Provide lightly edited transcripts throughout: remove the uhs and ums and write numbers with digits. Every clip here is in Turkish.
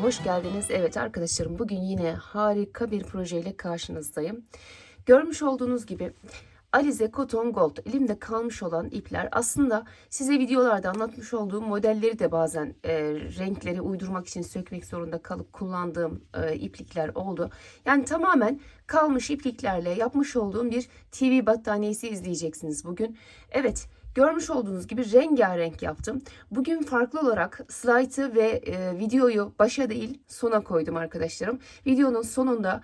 hoş geldiniz. Evet arkadaşlarım, bugün yine harika bir projeyle karşınızdayım. Görmüş olduğunuz gibi Alize Cotton Gold elimde kalmış olan ipler, aslında size videolarda anlatmış olduğum modelleri de bazen renkleri uydurmak için sökmek zorunda kalıp kullandığım iplikler oldu. Yani tamamen kalmış ipliklerle yapmış olduğum bir TV battaniyesi izleyeceksiniz bugün. Evet, görmüş olduğunuz gibi rengarenk yaptım. Bugün farklı olarak slaytı ve videoyu başa değil sona koydum arkadaşlarım. Videonun sonunda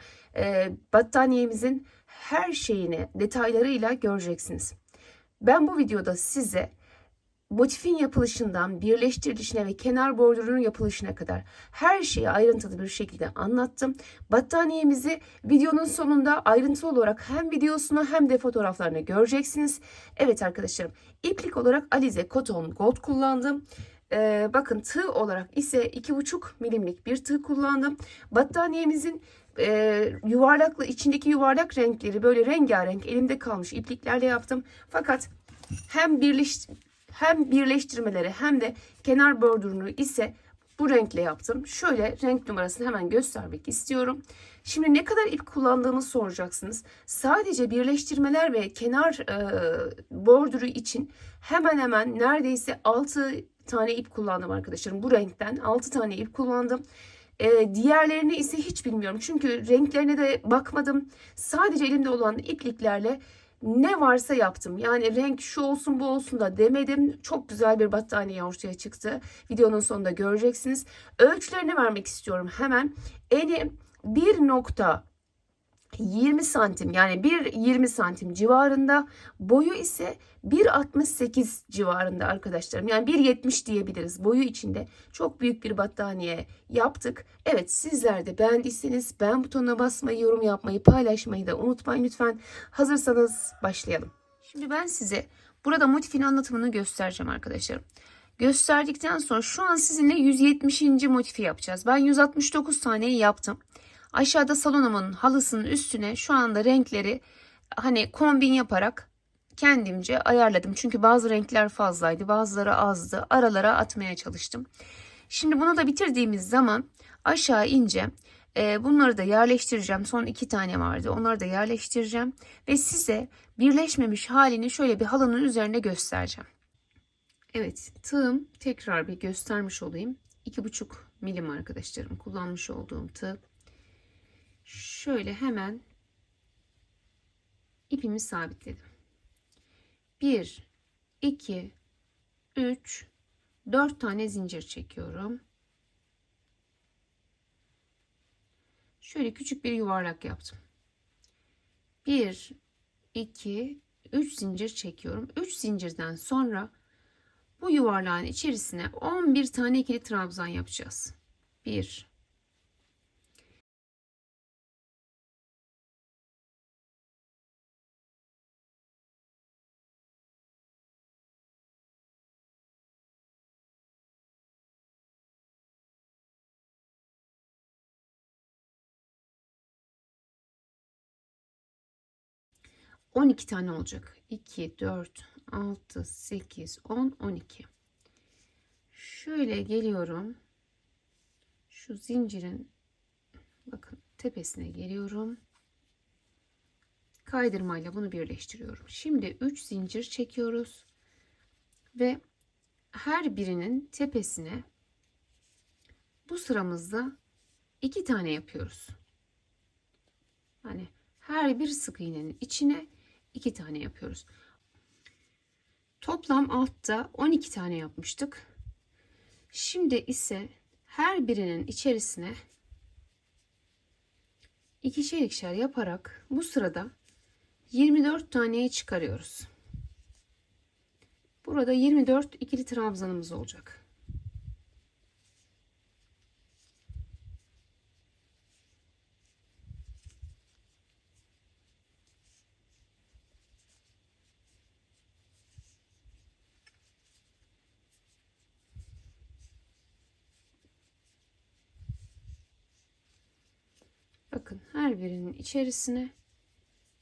battaniyemizin her şeyini detaylarıyla göreceksiniz. Ben bu videoda size motifin yapılışından birleştirilişine ve kenar bordürünün yapılışına kadar her şeyi ayrıntılı bir şekilde anlattım. Battaniyemizi videonun sonunda ayrıntılı olarak hem videosunu hem de fotoğraflarını göreceksiniz. Evet arkadaşlarım, iplik olarak Alize Cotton Gold kullandım. Bakın, tığ olarak ise 2,5 milimlik bir tığ kullandım. Battaniyemizin yuvarlaklı, içindeki yuvarlak renkleri böyle rengarenk elimde kalmış ipliklerle yaptım. Fakat hem birleştirmeleri hem de kenar bordürünü ise bu renkle yaptım. Şöyle renk numarasını hemen göstermek istiyorum. Şimdi ne kadar ip kullandığımı soracaksınız. Sadece birleştirmeler ve kenar bordürü için hemen hemen neredeyse 6 tane ip kullandım arkadaşlarım. Bu renkten 6 tane ip kullandım. Diğerlerini ise hiç bilmiyorum. Çünkü renklerine de bakmadım. Sadece elimde olan ipliklerle ne varsa yaptım. Yani renk şu olsun bu olsun da demedim. Çok güzel bir battaniye ortaya çıktı. Videonun sonunda göreceksiniz. Ölçülerini vermek istiyorum hemen. Eni 1,20 santim, yani 1,20 santim civarında, boyu ise 1,68 civarında arkadaşlarım. Yani 1,70 diyebiliriz. Boyu içinde çok büyük bir battaniye yaptık. Evet, sizler de beğendiyseniz beğen butonuna basmayı, yorum yapmayı, paylaşmayı da unutmayın lütfen. Hazırsanız başlayalım. Şimdi ben size burada motifin anlatımını göstereceğim arkadaşlarım. Gösterdikten sonra şu an sizinle 170. motifi yapacağız. Ben 169 taneyi yaptım. Aşağıda salonumun halısının üstüne şu anda renkleri hani kombin yaparak kendimce ayarladım. Çünkü bazı renkler fazlaydı, bazıları azdı. Aralara atmaya çalıştım. Şimdi bunu da bitirdiğimiz zaman aşağı ineceğim. Bunları da yerleştireceğim. Son 2 tane vardı. Onları da yerleştireceğim. Ve size birleşmemiş halini şöyle bir halının üzerine göstereceğim. Evet, tığım tekrar bir göstermiş olayım. 2,5 milim arkadaşlarım kullanmış olduğum tığ. Şöyle hemen ipimi sabitledim. 1, 2, 3, 4 tane zincir çekiyorum. Şöyle küçük bir yuvarlak yaptım. 1, 2, 3 zincir çekiyorum. 3 zincirden sonra bu yuvarlağın içerisine 11 tane ikili trabzan yapacağız. 1, 12 tane olacak. 2, 4, 6, 8, 10, 12. Şöyle geliyorum. Şu zincirin, bakın, tepesine geliyorum. Kaydırmayla bunu birleştiriyorum. Şimdi 3 zincir çekiyoruz ve her birinin tepesine bu sıramızda 2 tane yapıyoruz. Yani her bir sık iğnenin içine 2 tane yapıyoruz. Toplam altta 12 tane yapmıştık. Şimdi ise her birinin içerisine ikişer ikişer yaparak bu sırada 24 taneyi çıkarıyoruz. Burada 24 ikili trabzanımız olacak. Bakın, her birinin içerisine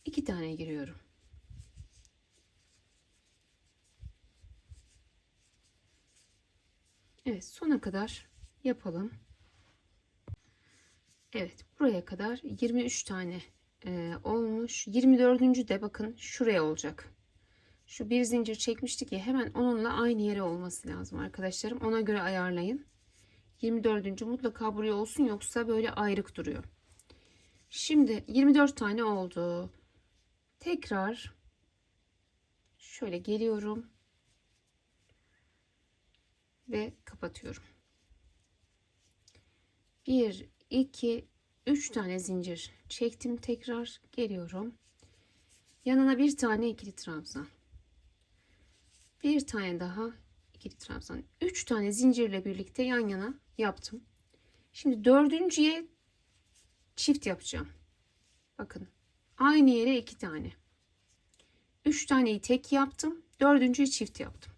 2 tane giriyorum. Evet, sona kadar yapalım. Evet, buraya kadar 23 tane olmuş. 24. de bakın şuraya olacak. Şu bir zincir çekmiştik ya, hemen onunla aynı yere olması lazım arkadaşlarım. Ona göre ayarlayın. 24. mutlaka buraya olsun, yoksa böyle ayrık duruyor. Şimdi 24 tane oldu. Tekrar şöyle geliyorum ve kapatıyorum. 1 2 3 tane zincir çektim, tekrar geliyorum. Yanına bir tane ikili trabzan. Bir tane daha ikili trabzan. 3 tane zincirle birlikte yan yana yaptım. Şimdi dördüncüye çift yapacağım. Bakın, aynı yere 2 tane. 3 taneyi tek yaptım. Dördüncüyü çift yaptım.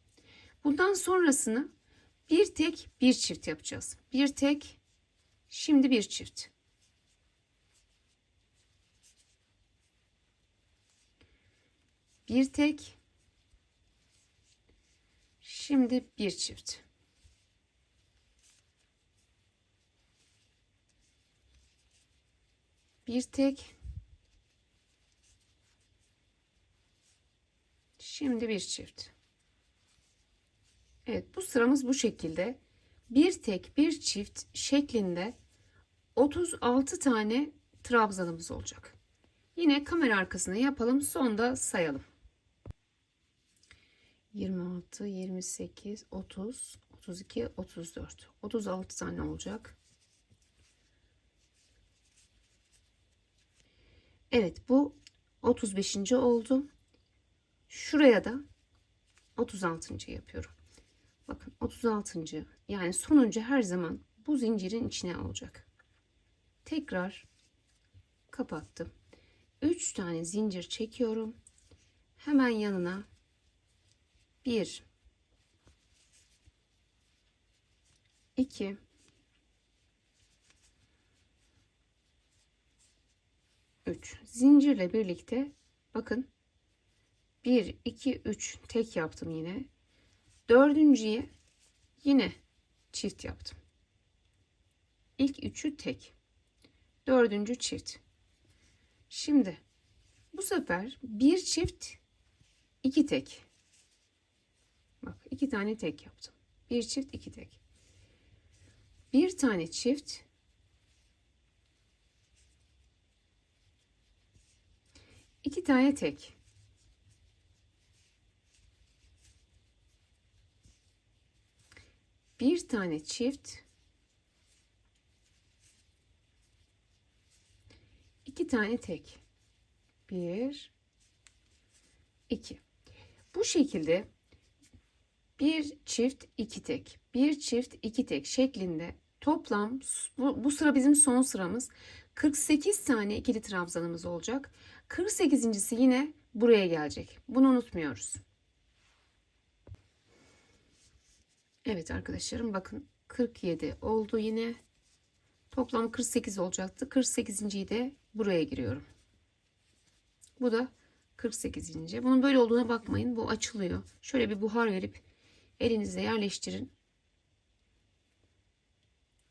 Bundan sonrasını bir tek bir çift yapacağız. Bir tek, şimdi bir çift. Bir tek, şimdi bir çift. Bir tek, şimdi bir çift. Evet, bu sıramız bu şekilde. Bir tek bir çift şeklinde 36 tane trabzanımız olacak. Yine kamera arkasına yapalım, sonda sayalım. 26, 28, 30, 32, 34. 36 tane olacak. Evet, bu 35. oldu. Şuraya da 36. yapıyorum. Bakın, 36. yani sonuncu her zaman bu zincirin içine olacak. Tekrar kapattım. 3 tane zincir çekiyorum. Hemen yanına 1 2 3 zincirle birlikte, bakın, 1 2 3 tek yaptım yine. Dördüncüye yine çift yaptım. İlk üçü tek. Dördüncü çift. Şimdi bu sefer bir çift, iki tek. Bak, iki tane tek yaptım. Bir çift, iki tek. Bir tane çift. İki tane tek. Bir tane çift. İki tane tek. Bir, iki. Bu şekilde bir çift, iki tek, bir çift, iki tek şeklinde toplam bu sıra bizim son sıramız. 48 tane ikili trabzanımız olacak. 48.'si yine buraya gelecek. Bunu unutmuyoruz. Evet arkadaşlarım, bakın 47 oldu yine. Toplam 48 olacaktı. 48.'yi de buraya giriyorum. Bu da 48. Bunun böyle olduğuna bakmayın. Bu açılıyor. Şöyle bir buhar verip elinize yerleştirin.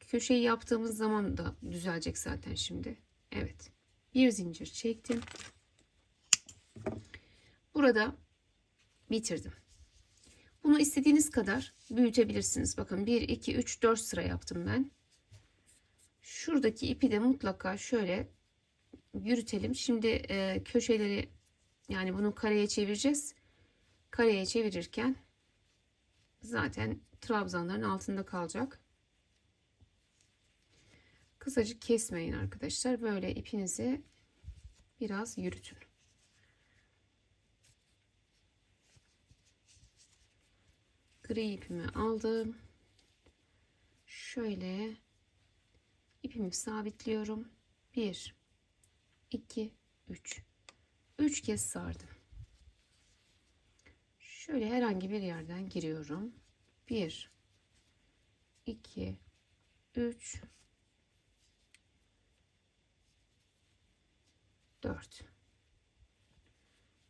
Köşeyi yaptığımız zaman da düzelecek zaten şimdi. Evet. Bir zincir çektim. Burada bitirdim. Bunu istediğiniz kadar büyütebilirsiniz. Bakın 1, 2, 3, 4 sıra yaptım ben. Şuradaki ipi de mutlaka şöyle yürütelim. Şimdi köşeleri, yani bunu kareye çevireceğiz. Kareye çevirirken zaten trabzanların altında kalacak. Kısacık kesmeyin arkadaşlar. Böyle ipinizi biraz yürütün. Gri ipimi aldım. Şöyle ipimi sabitliyorum. 1 2 3 3 kez sardım. Şöyle herhangi bir yerden giriyorum. 1 2 3 4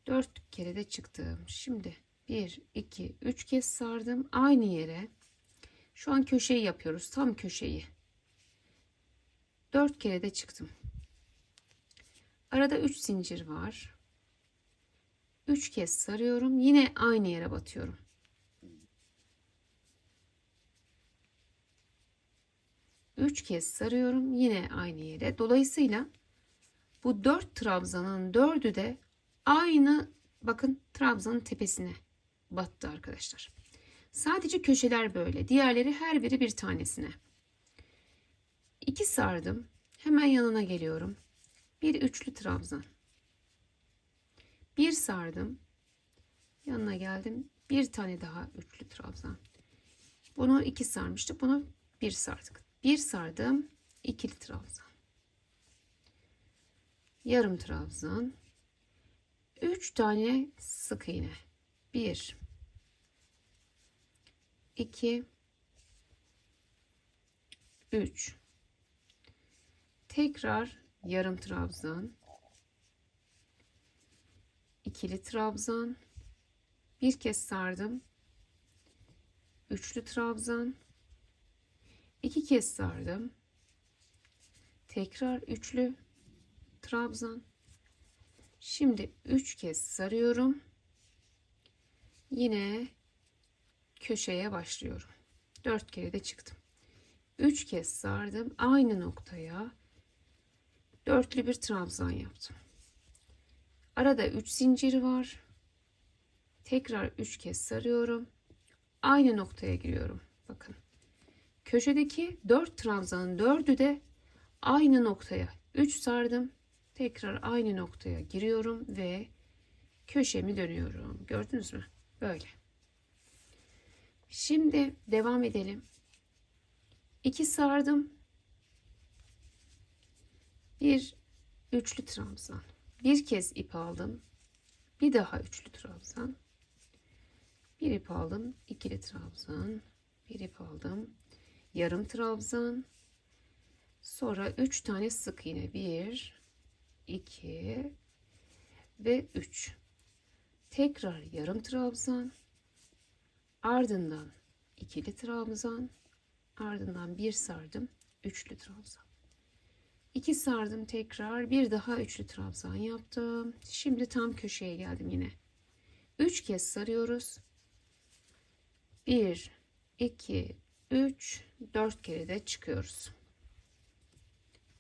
4 kere de çıktım. Şimdi 1 2 3 kez sardım aynı yere. Şu an köşeyi yapıyoruz, tam köşeyi. 4 kere de çıktım. Arada 3 zincir var. 3 kez sarıyorum. Yine aynı yere batıyorum. Üç kez sarıyorum. Yine aynı yere. Dolayısıyla bu 4 trabzanın 4'ü de aynı, bakın, trabzanın tepesine battı arkadaşlar. Sadece köşeler böyle. Diğerleri her biri bir tanesine. 2 sardım. Hemen yanına geliyorum. Bir üçlü trabzan. Bir sardım. Yanına geldim. Bir tane daha üçlü trabzan. Bunu 2 sarmıştık. Bunu 1 sardık. Bir sardım. İkili trabzan. Yarım trabzan. 3 tane sık iğne. 1 2 3. Tekrar yarım trabzan. İkili trabzan. Bir kez sardım. Üçlü trabzan. 2 kez sardım. Tekrar üçlü trabzan. Şimdi 3 kez sarıyorum. Yine köşeye başlıyorum. 4 kere de çıktım. 3 kez sardım. Aynı noktaya dörtlü bir trabzan yaptım. Arada 3 zincir var. Tekrar 3 kez sarıyorum. Aynı noktaya giriyorum. Bakın. Köşedeki 4 trabzanın 4'ü de aynı noktaya. 3 sardım. Tekrar aynı noktaya giriyorum ve köşemi dönüyorum. Gördünüz mü? Böyle. Şimdi devam edelim. 2 sardım. Bir üçlü trabzan. Bir kez ip aldım. Bir daha üçlü trabzan. Bir ip aldım. İkili trabzan. Bir ip aldım. Yarım trabzan. Sonra 3 tane sık iğne. 1 2 ve 3. Tekrar yarım trabzan. Ardından ikili trabzan. Ardından bir sardım. Üçlü trabzan. 2 sardım tekrar. Bir daha üçlü trabzan yaptım. Şimdi tam köşeye geldim yine. 3 kez sarıyoruz. 1 2 3 4 kere de çıkıyoruz.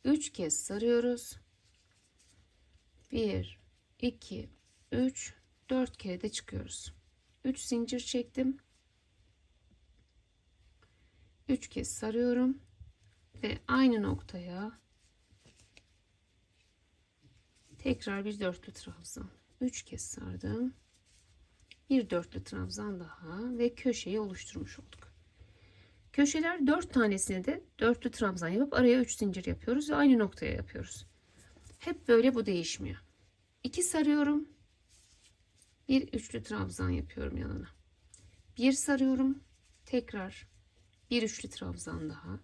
3 kez sarıyoruz. 1 2 3 4 kere de çıkıyoruz. 3 zincir çektim. 3 kez sarıyorum ve aynı noktaya tekrar bir dörtlü trabzan. 3 kez sardım. Bir dörtlü trabzan daha ve köşeyi oluşturmuş olduk. Köşeler 4 tanesine de dörtlü trabzan yapıp araya 3 zincir yapıyoruz ve aynı noktaya yapıyoruz. Hep böyle, bu değişmiyor. 2 sarıyorum. Bir üçlü trabzan yapıyorum yanına. Bir sarıyorum. Tekrar bir üçlü trabzan daha.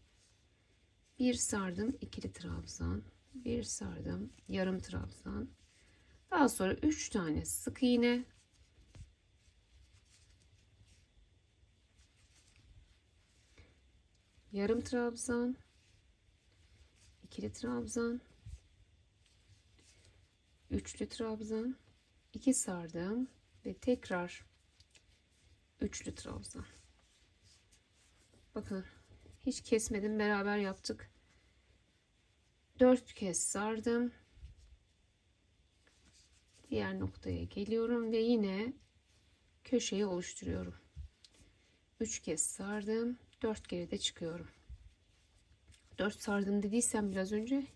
Bir sardım, ikili trabzan. Bir sardım, yarım trabzan. Daha sonra 3 tane sık iğne. Yarım trabzan. İkili trabzan. Üçlü trabzan. 2 sardım ve tekrar üçlü trabzan. Bakın, hiç kesmedim, beraber yaptık. 4 kez sardım. Diğer noktaya geliyorum ve yine köşeyi oluşturuyorum. 3 kez sardım. 4 kere de çıkıyorum. 4 sardım dediysem biraz önce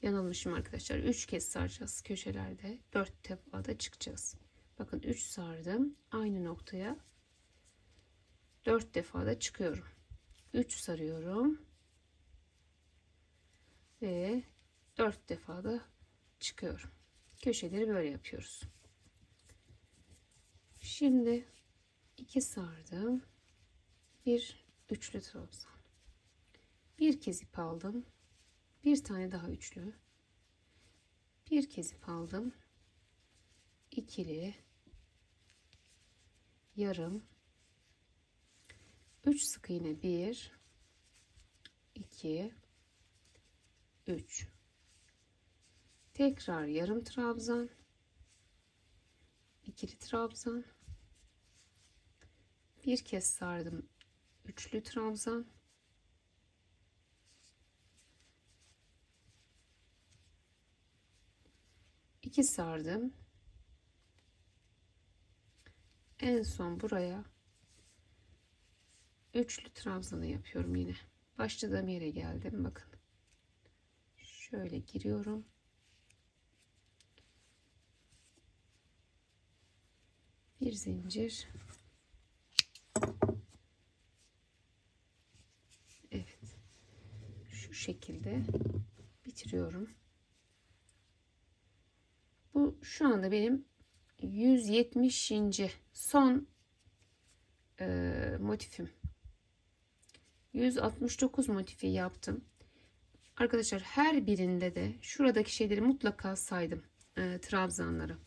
yanılmışım arkadaşlar. 3 kez saracağız köşelerde. 4 defa da çıkacağız. Bakın, 3 sardım. Aynı noktaya 4 defa da çıkıyorum. 3 sarıyorum. Ve 4 defa da çıkıyorum. Köşeleri böyle yapıyoruz. Şimdi 2 sardım. Bir üçlü trabzan. Bir kez ip aldım. Bir tane daha üçlü. Bir kez ip aldım. İkili. Yarım. 3 sık iğne. 1 2 3, tekrar yarım trabzan, ikili trabzan, bir kez sardım, üçlü trabzan, iki sardım, en son buraya üçlü trabzanı yapıyorum. Yine başladığım yere geldim, bakın şöyle giriyorum, bir zincir, evet, şu şekilde bitiriyorum. Bu şu anda benim 170. son motifim. 169 motifi yaptım. Arkadaşlar her birinde de şuradaki şeyleri mutlaka saydım. Trabzanları.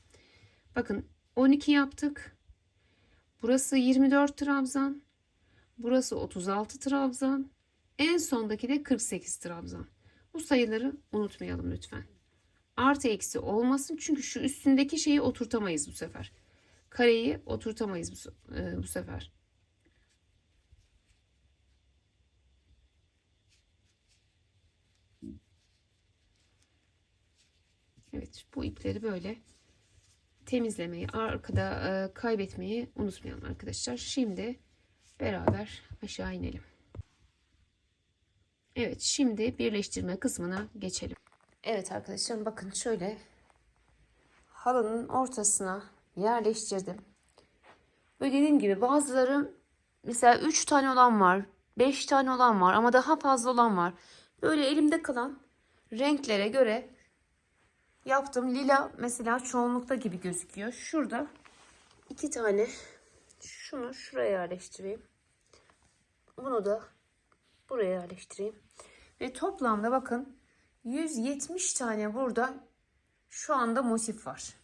Bakın 12 yaptık. Burası 24 trabzan. Burası 36 trabzan. En sondaki de 48 trabzan. Bu sayıları unutmayalım lütfen. Artı eksi olmasın. Çünkü şu üstündeki şeyi oturtamayız bu sefer. Kareyi oturtamayız bu sefer. Evet, bu ipleri böyle temizlemeyi, arkada kaybetmeyi unutmayalım arkadaşlar. Şimdi beraber aşağı inelim. Evet, şimdi birleştirme kısmına geçelim. Evet arkadaşlar, bakın şöyle halının ortasına yerleştirdim. Böyle dediğim gibi bazıları mesela 3 tane olan var, 5 tane olan var ama daha fazla olan var. Böyle elimde kalan renklere göre yaptım. Lila mesela çoğunlukta gibi gözüküyor. Şurada 2 tane, şunu şuraya yerleştireyim. Bunu da buraya yerleştireyim. Ve toplamda bakın 170 tane burada şu anda motif var.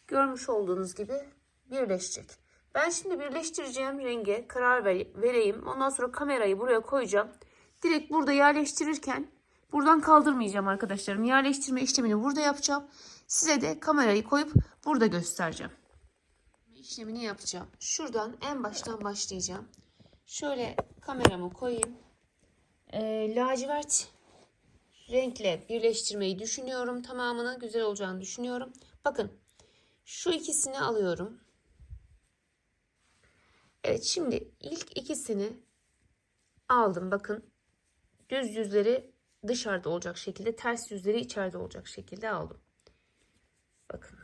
Görmüş olduğunuz gibi birleşecek. Ben şimdi birleştireceğim renge karar vereyim. Ondan sonra kamerayı buraya koyacağım. Direkt burada yerleştirirken buradan kaldırmayacağım arkadaşlarım. Yerleştirme işlemini burada yapacağım. Size de kamerayı koyup burada göstereceğim. İşlemini yapacağım. Şuradan en baştan başlayacağım. Şöyle kameramı koyayım. Lacivert renkle birleştirmeyi düşünüyorum. Tamamını güzel olacağını düşünüyorum. Bakın şu ikisini alıyorum. Evet, şimdi ilk ikisini aldım. Bakın düz yüzleri dışarıda olacak şekilde, ters yüzleri içeride olacak şekilde aldım. Bakın.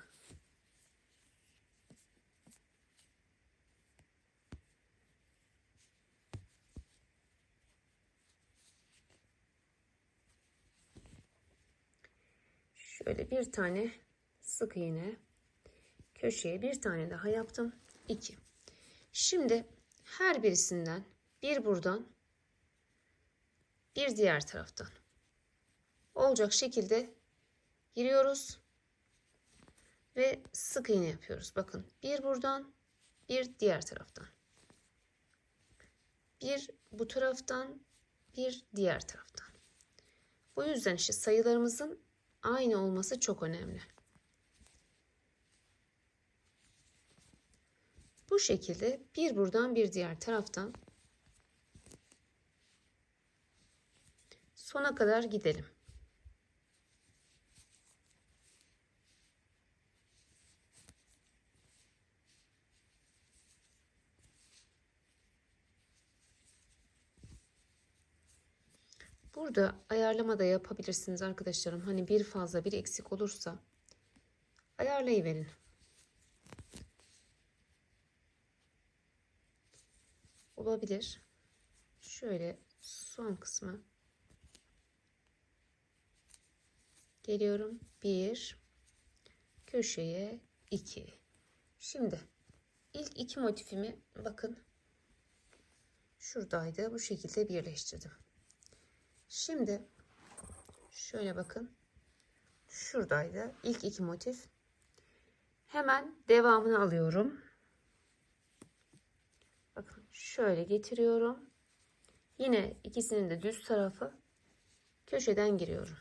Şöyle bir tane sık iğne, köşeye bir tane daha yaptım. 2. Şimdi her birisinden bir buradan, bir diğer taraftan olacak şekilde giriyoruz ve sık iğne yapıyoruz. Bakın bir buradan, bir diğer taraftan, bir bu taraftan, bir diğer taraftan. Bu yüzden işte sayılarımızın aynı olması çok önemli. Bu şekilde bir buradan, bir diğer taraftan sona kadar gidelim. Burada ayarlama da yapabilirsiniz arkadaşlarım. Hani bir fazla bir eksik olursa ayarlayıverin. Olabilir. Şöyle son kısmı geliyorum. 1, köşeye 2. Şimdi ilk iki motifimi bakın şuradaydı. Bu şekilde birleştirdim. Şimdi şöyle bakın. Şuradaydı. İlk iki motif. Hemen devamını alıyorum. Bakın şöyle getiriyorum. Yine ikisinin de düz tarafı köşeden giriyorum.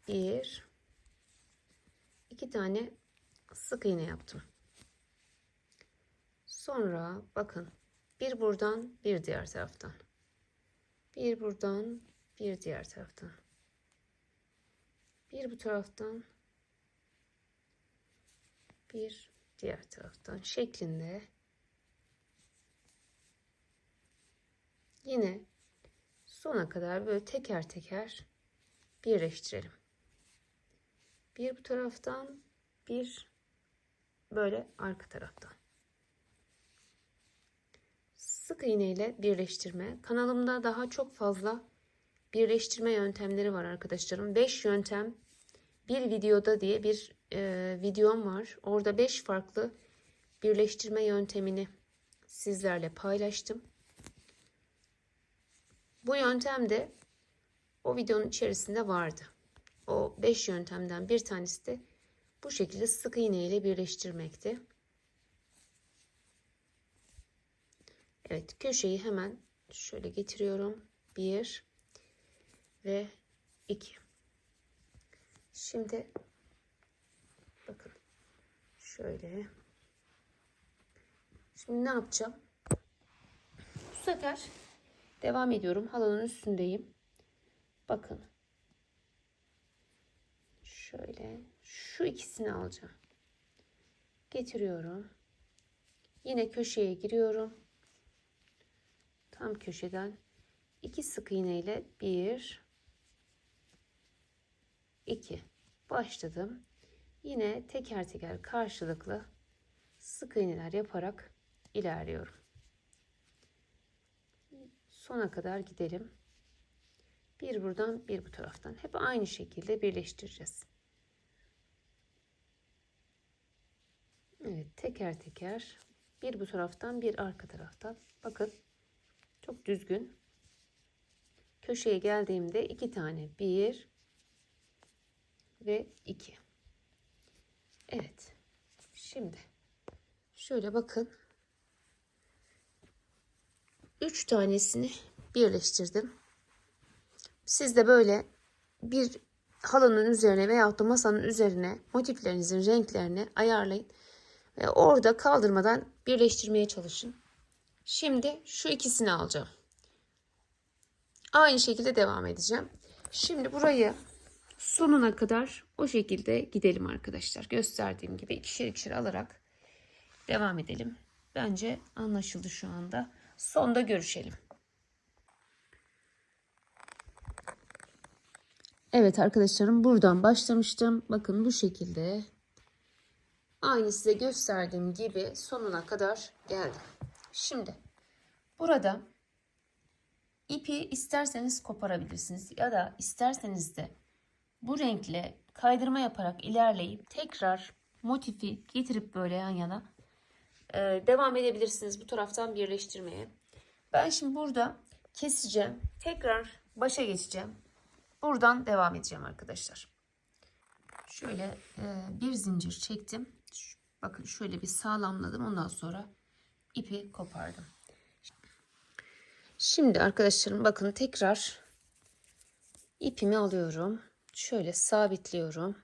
1 2 tane sık iğne yaptım. Sonra bakın, bir buradan bir diğer taraftan, bir buradan bir diğer taraftan, bir bu taraftan bir diğer taraftan şeklinde yine sona kadar böyle teker teker birleştirelim. Bir bu taraftan, bir böyle arka taraftan. Sık iğne ile birleştirme. Kanalımda daha çok fazla birleştirme yöntemleri var arkadaşlarım. 5 yöntem bir videoda diye bir videom var. Orada 5 farklı birleştirme yöntemini sizlerle paylaştım. Bu yöntem de o videonun içerisinde vardı. O 5 yöntemden bir tanesi de bu şekilde sık iğne ile birleştirmekti. Evet, köşeyi hemen şöyle getiriyorum. 1 ve 2. Şimdi bakın şöyle. Şimdi ne yapacağım? Bu sefer devam ediyorum. Halının üstündeyim. Bakın. Şöyle şu ikisini alacağım. Getiriyorum. Yine köşeye giriyorum. Tam köşeden 2 sık iğne ile 1 2 başladım. Yine teker teker karşılıklı sık iğneler yaparak ilerliyorum. Sona kadar gidelim. Bir buradan bir bu taraftan. Hep aynı şekilde birleştireceğiz. Evet, teker teker bir bu taraftan bir arka taraftan. Bakın çok düzgün. Köşeye geldiğimde 2 tane 1 ve 2. Evet. Şimdi şöyle bakın. 3 tanesini birleştirdim. Siz de böyle bir halının üzerine veyahut da masanın üzerine motiflerinizin renklerini ayarlayın. Ve orada kaldırmadan birleştirmeye çalışın. Şimdi şu ikisini alacağım. Aynı şekilde devam edeceğim. Şimdi burayı sonuna kadar o şekilde gidelim arkadaşlar. Gösterdiğim gibi ikişer ikişer alarak devam edelim. Bence anlaşıldı şu anda. Sonda görüşelim. Evet arkadaşlarım, buradan başlamıştım. Bakın bu şekilde. Aynı size gösterdiğim gibi sonuna kadar geldim. Şimdi burada ipi isterseniz koparabilirsiniz ya da isterseniz de bu renkle kaydırma yaparak ilerleyip tekrar motifi getirip böyle yan yana devam edebilirsiniz bu taraftan birleştirmeye. Ben şimdi burada keseceğim. Tekrar başa geçeceğim. Buradan devam edeceğim arkadaşlar. Şöyle bir zincir çektim. Bakın şöyle bir sağlamladım. Ondan sonra ipi kopardım. Şimdi arkadaşlarım bakın, tekrar ipimi alıyorum. Şöyle sabitliyorum.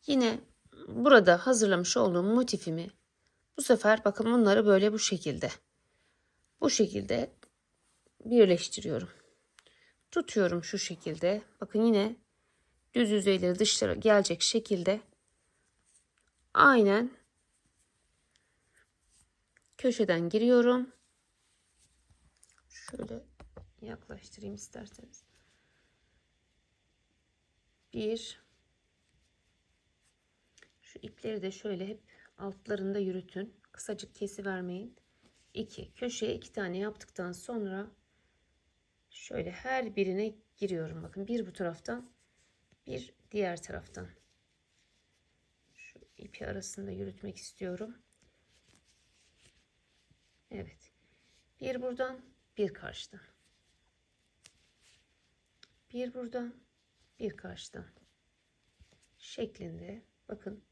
Yine burada hazırlamış olduğum motifimi bu sefer bakın bunları böyle bu şekilde birleştiriyorum. Tutuyorum şu şekilde. Bakın yine düz yüzeyleri dışlara gelecek şekilde aynen köşeden giriyorum. Şöyle yaklaştırayım isterseniz. 1. Şu ipleri de şöyle hep altlarında yürütün. Kısacık kesi vermeyin. 2. Köşeye 2 tane yaptıktan sonra şöyle her birine giriyorum. Bakın bir bu taraftan, bir diğer taraftan. Şu ipi arasında yürütmek istiyorum. Evet. Bir buradan, bir karşıdan. Bir buradan, bir karşıdan. Şeklinde. Bakın.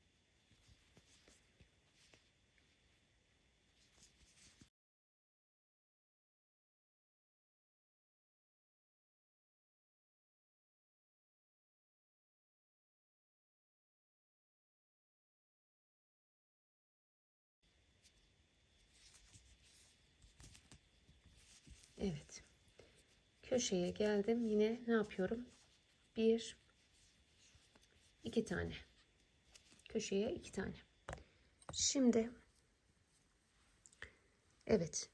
Evet. Köşeye geldim. Yine ne yapıyorum? Bir, iki tane. Köşeye iki tane. Şimdi evet.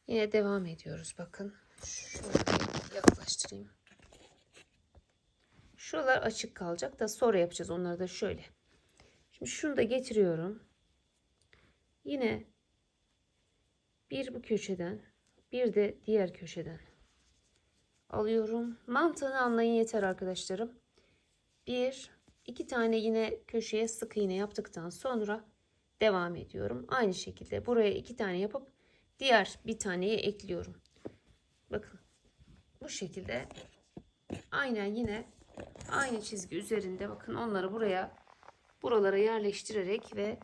Yine devam ediyoruz. Bakın. Şöyle yaklaştırayım. Şuralar açık kalacak da sonra yapacağız. Onları da şöyle. Şimdi şunu da getiriyorum. Yine bir bu köşeden, bir de diğer köşeden alıyorum. Mantığını anlayın yeter arkadaşlarım. Bir, iki tane yine köşeye sık iğne yaptıktan sonra devam ediyorum. Aynı şekilde buraya iki tane yapıp diğer bir taneyi ekliyorum. Bakın bu şekilde aynen yine aynı çizgi üzerinde bakın onları buralara yerleştirerek ve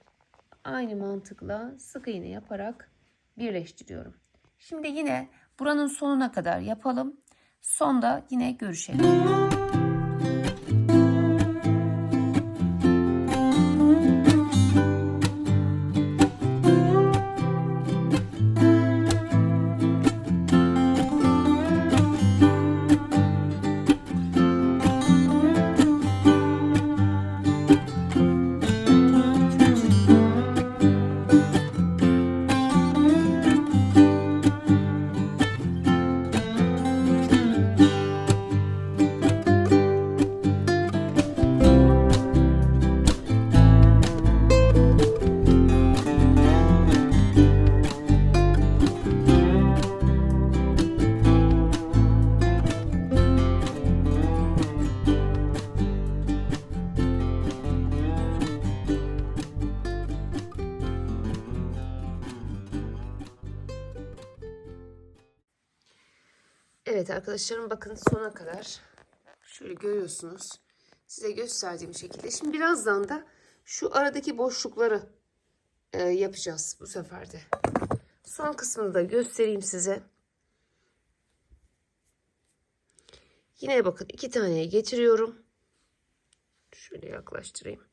aynı mantıkla sık iğne yaparak birleştiriyorum. Şimdi yine buranın sonuna kadar yapalım. Sonda yine görüşelim. Evet arkadaşlarım bakın sona kadar şöyle görüyorsunuz. Size gösterdiğim şekilde. Şimdi birazdan da şu aradaki boşlukları yapacağız bu sefer de. Son kısmını da göstereyim size. Yine bakın iki taneye getiriyorum. Şöyle yaklaştırayım.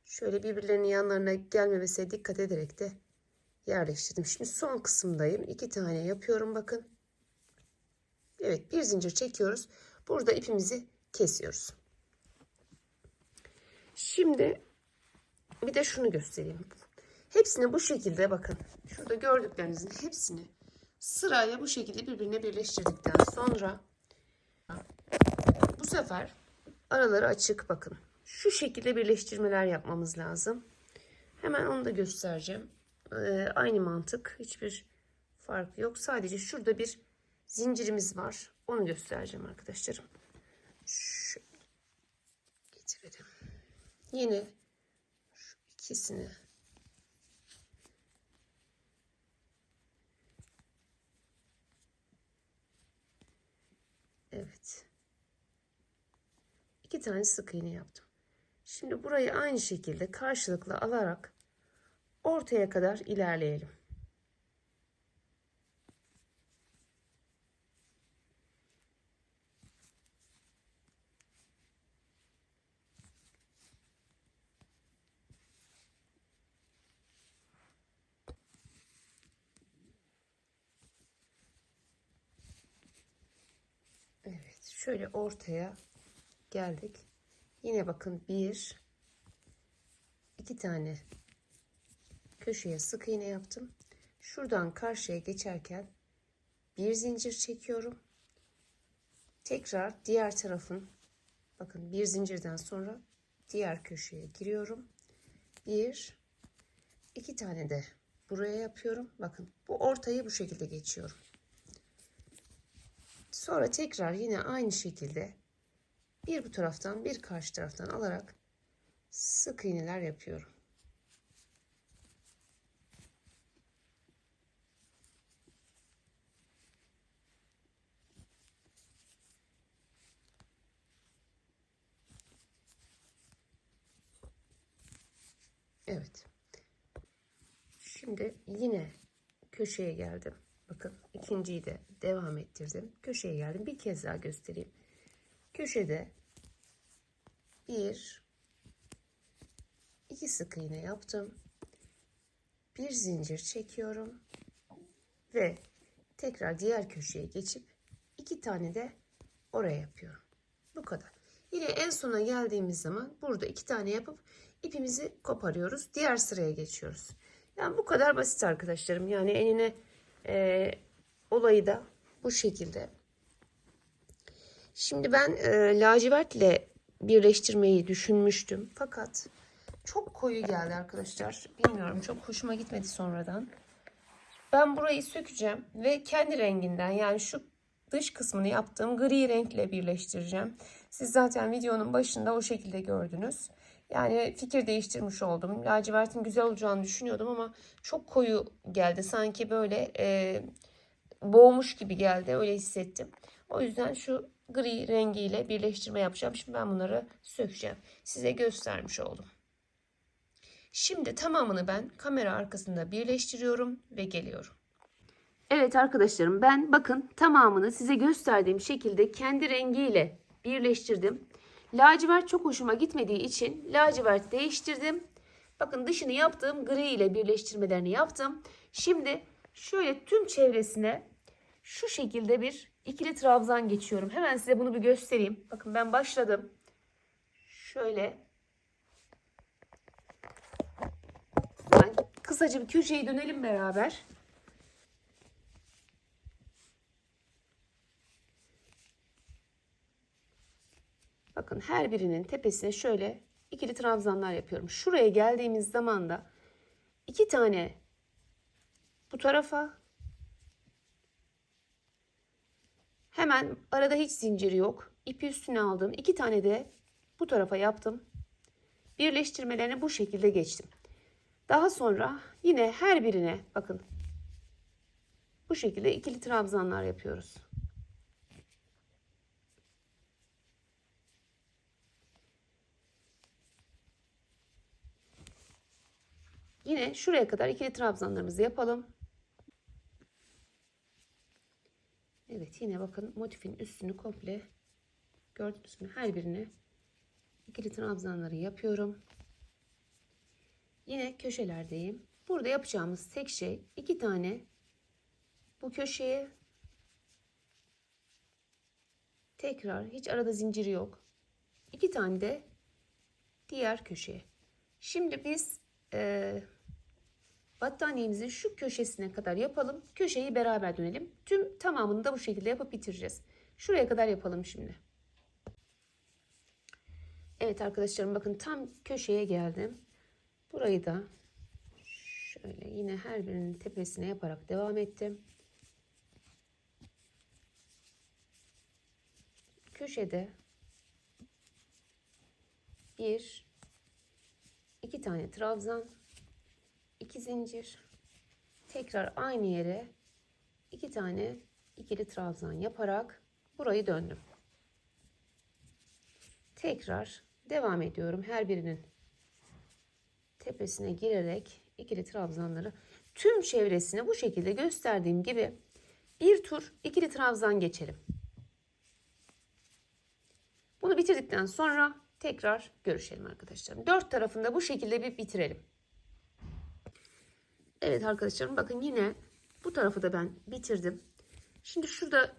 Şöyle birbirlerinin yanlarına gelmemesine dikkat ederek de yerleştirdim. Şimdi son kısımdayım. İki tane yapıyorum bakın. Evet bir zincir çekiyoruz. Burada ipimizi kesiyoruz. Şimdi bir de şunu göstereyim. Hepsini bu şekilde bakın. Şurada gördüklerinizin hepsini sırayla bu şekilde birbirine birleştirdikten sonra bu sefer araları açık bakın. Şu şekilde birleştirmeler yapmamız lazım. Hemen onu da göstereceğim. Aynı mantık. Hiçbir fark yok. Sadece şurada bir zincirimiz var. Onu göstereceğim arkadaşlarım. Şu getirelim. Yine şu ikisini evet. İki tane sık iğne yaptım. Şimdi burayı aynı şekilde karşılıklı alarak ortaya kadar ilerleyelim. Evet, şöyle ortaya geldik. Yine bakın bir, iki tane köşeye sık iğne yaptım. Şuradan karşıya geçerken bir zincir çekiyorum. Tekrar diğer tarafın bakın bir zincirden sonra diğer köşeye giriyorum. Bir, iki tane de buraya yapıyorum. Bakın bu ortayı bu şekilde geçiyorum. Sonra tekrar yine aynı şekilde bir bu taraftan bir karşı taraftan alarak sık iğneler yapıyorum. Evet. Şimdi yine köşeye geldim. Bakın ikinciyi de devam ettirdim. Köşeye geldim. Bir kez daha göstereyim. Köşede bir, iki sık iğne yaptım. Bir zincir çekiyorum ve tekrar diğer köşeye geçip iki tane de oraya yapıyorum. Bu kadar. Yine en sona geldiğimiz zaman burada iki tane yapıp ipimizi koparıyoruz. Diğer sıraya geçiyoruz. Yani bu kadar basit arkadaşlarım. Yani enine olayı da bu şekilde. Şimdi ben lacivertle birleştirmeyi düşünmüştüm. Fakat çok koyu geldi arkadaşlar. Bilmiyorum, çok hoşuma gitmedi sonradan. Ben burayı sökeceğim ve kendi renginden, yani şu dış kısmını yaptığım gri renkle birleştireceğim. Siz zaten videonun başında o şekilde gördünüz. Yani fikir değiştirmiş oldum. Lacivertin güzel olacağını düşünüyordum ama çok koyu geldi. Sanki böyle boğmuş gibi geldi. Öyle hissettim. O yüzden şu gri rengiyle birleştirme yapacağım. Şimdi ben bunları sökeceğim. Size göstermiş oldum. Şimdi tamamını ben kamera arkasında birleştiriyorum ve geliyorum. Evet arkadaşlarım, ben bakın tamamını size gösterdiğim şekilde kendi rengiyle birleştirdim. Lacivert çok hoşuma gitmediği için lacivert değiştirdim. Bakın dışını yaptım, gri ile birleştirmelerini yaptım. Şimdi şöyle tüm çevresine şu şekilde bir ikili trabzan geçiyorum. Hemen size bunu bir göstereyim. Bakın ben başladım. Şöyle kısaca bir köşeyi dönelim beraber. Bakın her birinin tepesine şöyle ikili trabzanlar yapıyorum. Şuraya geldiğimiz zaman da iki tane bu tarafa, hemen arada hiç zincir yok. İpi üstüne aldım. İki tane de bu tarafa yaptım. Birleştirmelerini bu şekilde geçtim. Daha sonra yine her birine bakın bu şekilde ikili trabzanlar yapıyoruz. Yine şuraya kadar ikili trabzanlarımızı yapalım. Evet, yine bakın motifin üstünü komple gördünüz mü? Her birine ikili trabzanları yapıyorum. Yine köşelerdeyim. Burada yapacağımız tek şey iki tane bu köşeye, tekrar hiç arada zincir yok. İki tane de diğer köşeye. Şimdi biz battaniyemizin şu köşesine kadar yapalım. Köşeyi beraber dönelim. Tüm tamamını da bu şekilde yapıp bitireceğiz. Şuraya kadar yapalım şimdi. Evet arkadaşlarım, bakın tam köşeye geldim. Burayı da şöyle yine her birinin tepesine yaparak devam ettim. Köşede bir, iki tane trabzan, iki zincir, tekrar aynı yere iki tane ikili trabzan yaparak burayı döndüm. Tekrar devam ediyorum. Her birinin tepesine girerek ikili trabzanları tüm çevresine bu şekilde gösterdiğim gibi bir tur ikili trabzan geçelim. Bunu bitirdikten sonra tekrar görüşelim arkadaşlarım. Dört tarafında bu şekilde bir bitirelim. Evet arkadaşlarım, bakın yine bu tarafı da ben bitirdim. Şimdi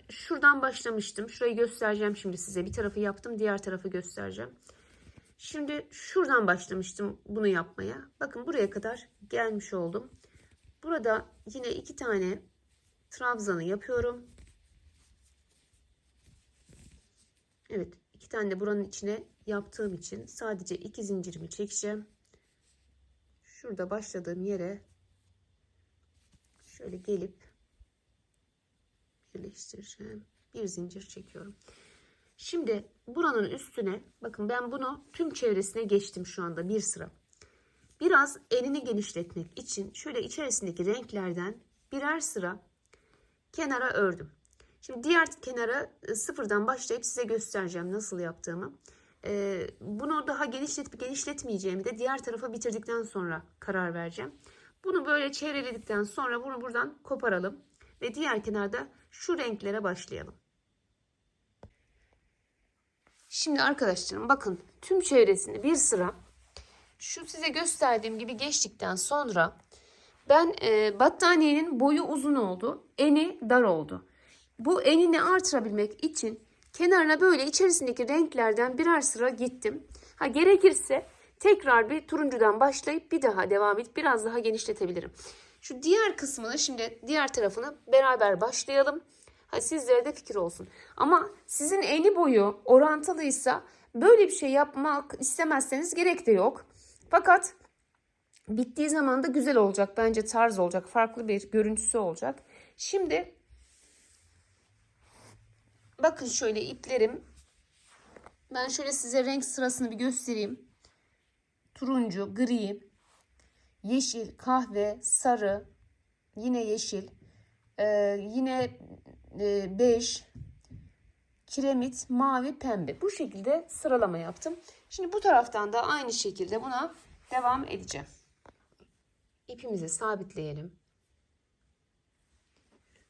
şuradan başlamıştım. Şurayı göstereceğim şimdi size. Bir tarafı yaptım, diğer tarafı göstereceğim. Şimdi şuradan başlamıştım bunu yapmaya. Bakın buraya kadar gelmiş oldum. Burada yine iki tane trabzanı yapıyorum. Evet, iki tane de buranın içine yaptığım için sadece iki zincirimi çekeceğim. Şurada başladığım yere şöyle gelip birleştireceğim. Bir zincir çekiyorum. Şimdi buranın üstüne bakın, ben bunu tüm çevresine geçtim şu anda bir sıra. Biraz enini genişletmek için şöyle içerisindeki renklerden birer sıra kenara ördüm. Şimdi diğer kenara sıfırdan başlayıp size göstereceğim nasıl yaptığımı. Bunu daha genişletmeyeceğimi de diğer tarafa bitirdikten sonra karar vereceğim. Bunu böyle çevreledikten sonra bunu buradan koparalım ve diğer kenarda şu renklere başlayalım. Şimdi arkadaşlarım bakın, tüm çevresini bir sıra şu size gösterdiğim gibi geçtikten sonra ben battaniyenin boyu uzun oldu, eni dar oldu. Bu enini artırabilmek için kenarına böyle içerisindeki renklerden birer sıra gittim. Ha, gerekirse tekrar bir turuncudan başlayıp bir daha devam edip biraz daha genişletebilirim. Şu diğer kısmını, şimdi diğer tarafını beraber başlayalım. Ha, sizlere de fikir olsun. Ama sizin eni boyu orantılıysa böyle bir şey yapmak istemezseniz gerek de yok. Fakat bittiği zaman da güzel olacak. Bence tarz olacak. Farklı bir görüntüsü olacak. Şimdi bakın şöyle iplerim. Ben şöyle size renk sırasını bir göstereyim. Turuncu, gri, yeşil, kahve, sarı, yine yeşil, yine bej, kiremit, mavi, pembe. Bu şekilde sıralama yaptım. Şimdi bu taraftan da aynı şekilde buna devam edeceğim. İpimizi sabitleyelim.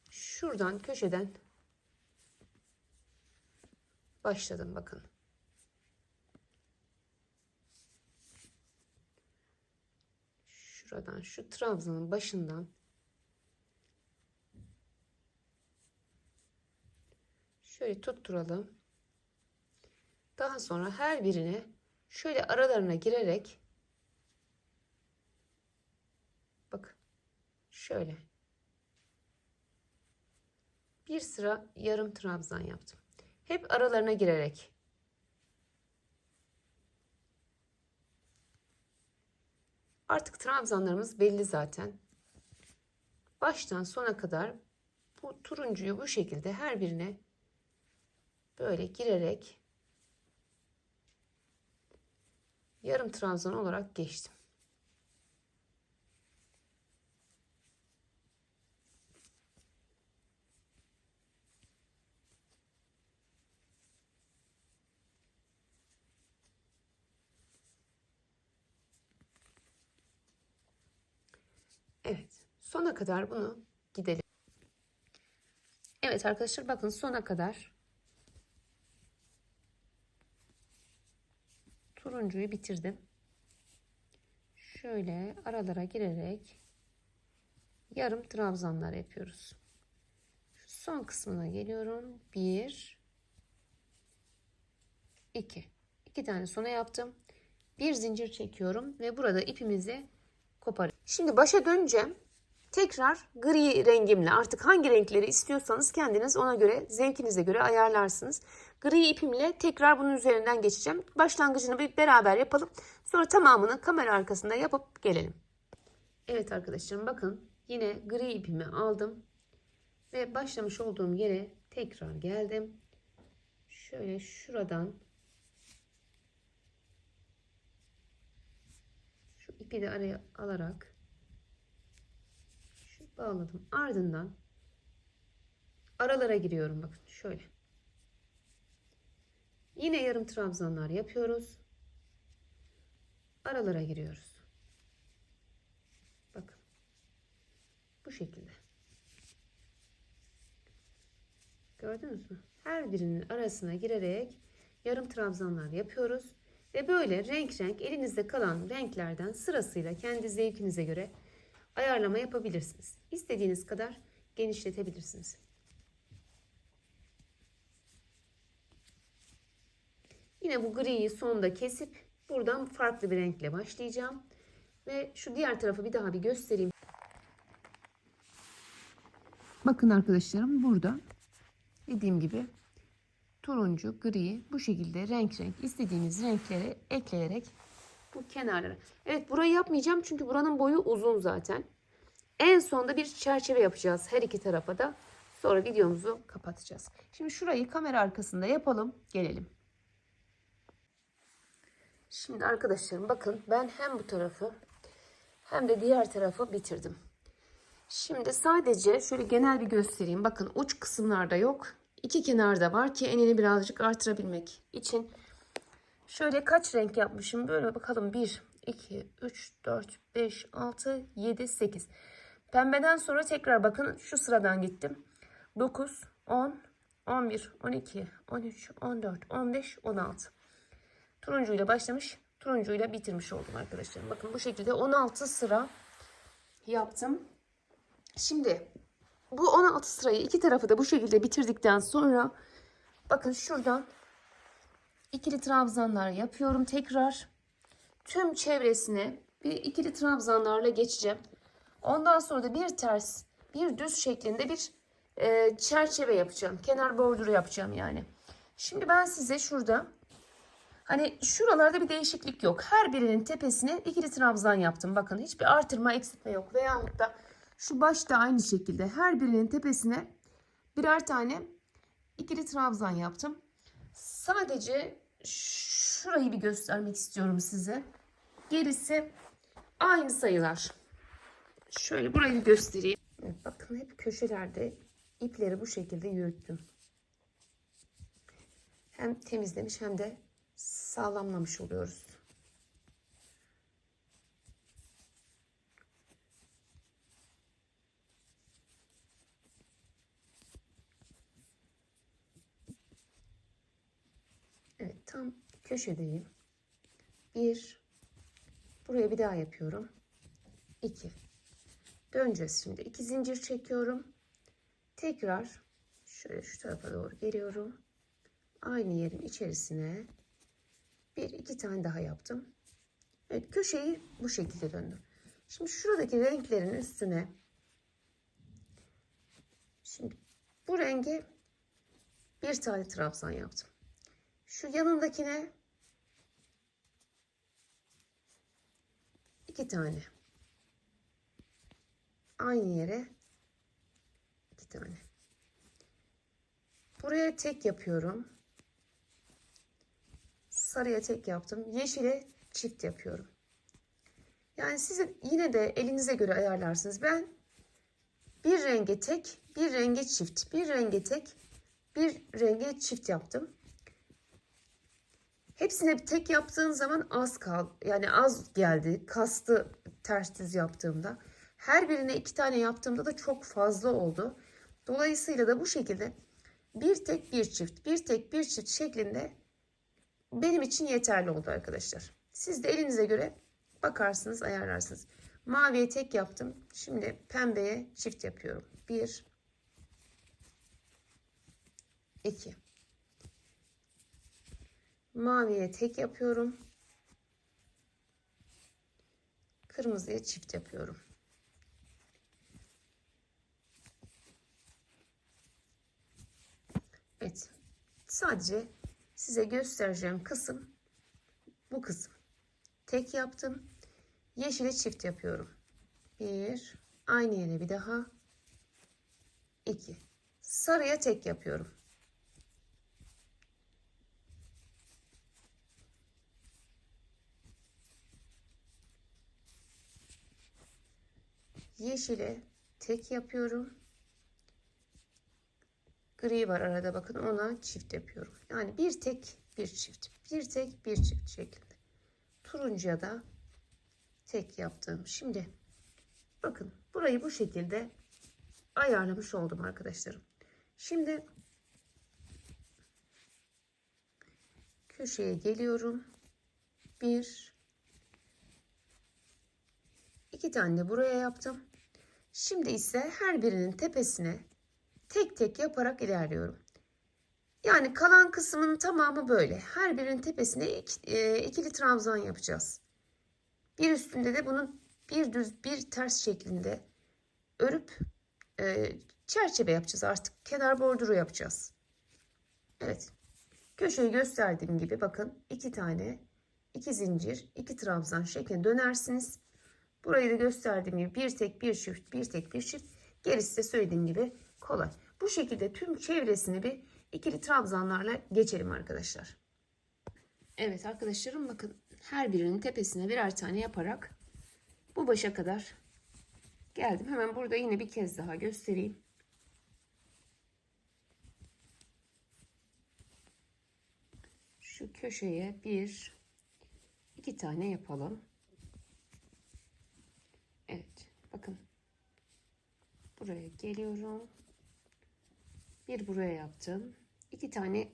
Şuradan köşeden başladım bakın. Şuradan, şu trabzanın başından şöyle tutturalım. Daha sonra her birine şöyle aralarına girerek bak şöyle bir sıra yarım trabzan yaptım. Hep aralarına girerek. Artık trabzanlarımız belli zaten. Baştan sona kadar bu turuncuyu bu şekilde her birine böyle girerek yarım trabzan olarak geçtim. Evet, sona kadar bunu gidelim. Evet arkadaşlar, bakın sona kadar turuncuyu bitirdim. Şöyle aralara girerek yarım trabzanlar yapıyoruz. Şu son kısmına geliyorum. 1 2 tane sona yaptım. Bir zincir çekiyorum ve burada ipimizi koparıyorum. Şimdi başa döneceğim. Tekrar gri rengimle, artık hangi renkleri istiyorsanız kendiniz ona göre, zevkinize göre ayarlarsınız. Gri ipimle tekrar bunun üzerinden geçeceğim. Başlangıcını bir beraber yapalım. Sonra tamamını kamera arkasında yapıp gelelim. Evet arkadaşlarım, bakın yine gri ipimi aldım. Ve başlamış olduğum yere tekrar geldim. Şöyle şuradan şu ipi de araya alarak bağladım. Ardından aralara giriyorum. Bakın şöyle. Yine yarım trabzanlar yapıyoruz. Aralara giriyoruz. Bakın. Bu şekilde. Gördünüz mü? Her birinin arasına girerek yarım trabzanlar yapıyoruz. Ve böyle renk renk elinizde kalan renklerden sırasıyla kendi zevkinize göre ayarlama yapabilirsiniz. İstediğiniz kadar genişletebilirsiniz. Yine bu griyi sonda kesip buradan farklı bir renkle başlayacağım. Ve şu diğer tarafı bir daha bir göstereyim. Bakın arkadaşlarım, burada dediğim gibi turuncu, gri, bu şekilde renk renk istediğiniz renkleri ekleyerek bu kenarlara. Evet, burayı yapmayacağım çünkü buranın boyu uzun zaten. En sonda bir çerçeve yapacağız her iki tarafa da. Sonra videomuzu kapatacağız. Şimdi şurayı kamera arkasında yapalım, gelelim. Şimdi arkadaşlarım bakın, ben hem bu tarafı hem de diğer tarafı bitirdim. Şimdi sadece şöyle genel bir göstereyim. Bakın uç kısımlarda yok. İki kenarda var ki enini birazcık artırabilmek için Şöyle kaç renk yapmışım? Böyle bakalım. 1, 2, 3, 4, 5, 6, 7, 8. Pembeden sonra tekrar bakın şu sıradan gittim. 9, 10, 11, 12, 13, 14, 15, 16. Turuncuyla başlamış, turuncuyla bitirmiş oldum arkadaşlar. Bakın bu şekilde 16 sıra yaptım. Şimdi bu 16 sırayı iki tarafı da bu şekilde bitirdikten sonra bakın şuradan ikili trabzanlar yapıyorum tekrar. Tüm çevresine bir ikili trabzanlarla geçeceğim. Ondan sonra da bir ters, bir düz şeklinde bir çerçeve yapacağım. Kenar borduru yapacağım yani. Şimdi ben size şurada hani şuralarda bir değişiklik yok. Her birinin tepesine ikili trabzan yaptım. Bakın hiçbir artırma eksiltme yok. Veyahut da şu başta aynı şekilde her birinin tepesine birer tane ikili trabzan yaptım. Sadece şurayı bir göstermek istiyorum size. Gerisi aynı sayılar. Şöyle burayı göstereyim. Evet, bakın hep köşelerde ipleri bu şekilde yürüttüm. Hem temizlemiş hem de sağlamlamış oluyoruz. Evet, tam köşedeyim. 1, buraya bir daha yapıyorum. 2. Döneceğiz şimdi. 2 zincir çekiyorum. Tekrar şöyle şu tarafa doğru geliyorum. Aynı yerin içerisine 1-2 tane daha yaptım. Evet, köşeyi bu şekilde döndüm. Şimdi şuradaki renklerin üstüne şimdi bu renge bir tane trabzan yaptım. Şu yanındakine 2 tane. Aynı yere 2 tane. Buraya tek yapıyorum. Sarıya tek yaptım. Yeşile çift yapıyorum. Yani siz yine de elinize göre ayarlarsınız. Ben bir renge tek, bir renge çift, bir renge tek, bir renge çift yaptım. Hepsine bir tek yaptığım zaman az yani az geldi. Kastı ters düz yaptığımda. Her birine 2 tane yaptığımda da çok fazla oldu. Dolayısıyla da bu şekilde bir tek bir çift, bir tek bir çift şeklinde benim için yeterli oldu arkadaşlar. Siz de elinize göre bakarsınız, ayarlarsınız. Maviye tek yaptım. Şimdi pembeye çift yapıyorum. 1, 2. Maviye tek yapıyorum. Kırmızıya çift yapıyorum. Evet. Sadece size göstereceğim kısım bu kısım. Tek yaptım. Yeşile çift yapıyorum. 1. Aynı yere bir daha. 2. Sarıya tek yapıyorum. Yeşile tek yapıyorum. Gri var arada, bakın, ona çift yapıyorum. Yani bir tek bir çift. Bir tek bir çift şeklinde. Turuncuya da tek yaptım. Şimdi bakın burayı bu şekilde ayarlamış oldum arkadaşlarım. Şimdi köşeye geliyorum. 1, 2 tane de buraya yaptım. Şimdi ise her birinin tepesine tek tek yaparak ilerliyorum. Yani kalan kısmın tamamı böyle. Her birinin tepesine ikili trabzan yapacağız. Bir üstünde de bunun bir düz bir ters şeklinde örüp çerçeve yapacağız artık. Kenar borduru yapacağız. Evet. Köşeyi gösterdiğim gibi bakın 2 tane 2 zincir 2 trabzan şeklinde dönersiniz. Burayı da gösterdiğim gibi bir tek bir çift, bir tek bir çift. Gerisi de söylediğim gibi kolay. Bu şekilde tüm çevresini bir ikili trabzanlarla geçelim arkadaşlar. Evet arkadaşlarım, bakın her birinin tepesine birer tane yaparak bu başa kadar geldim. Hemen burada yine bir kez daha göstereyim. şu köşeye iki tane yapalım. Evet, bakın. Buraya geliyorum. Bir buraya yaptım. 2 tane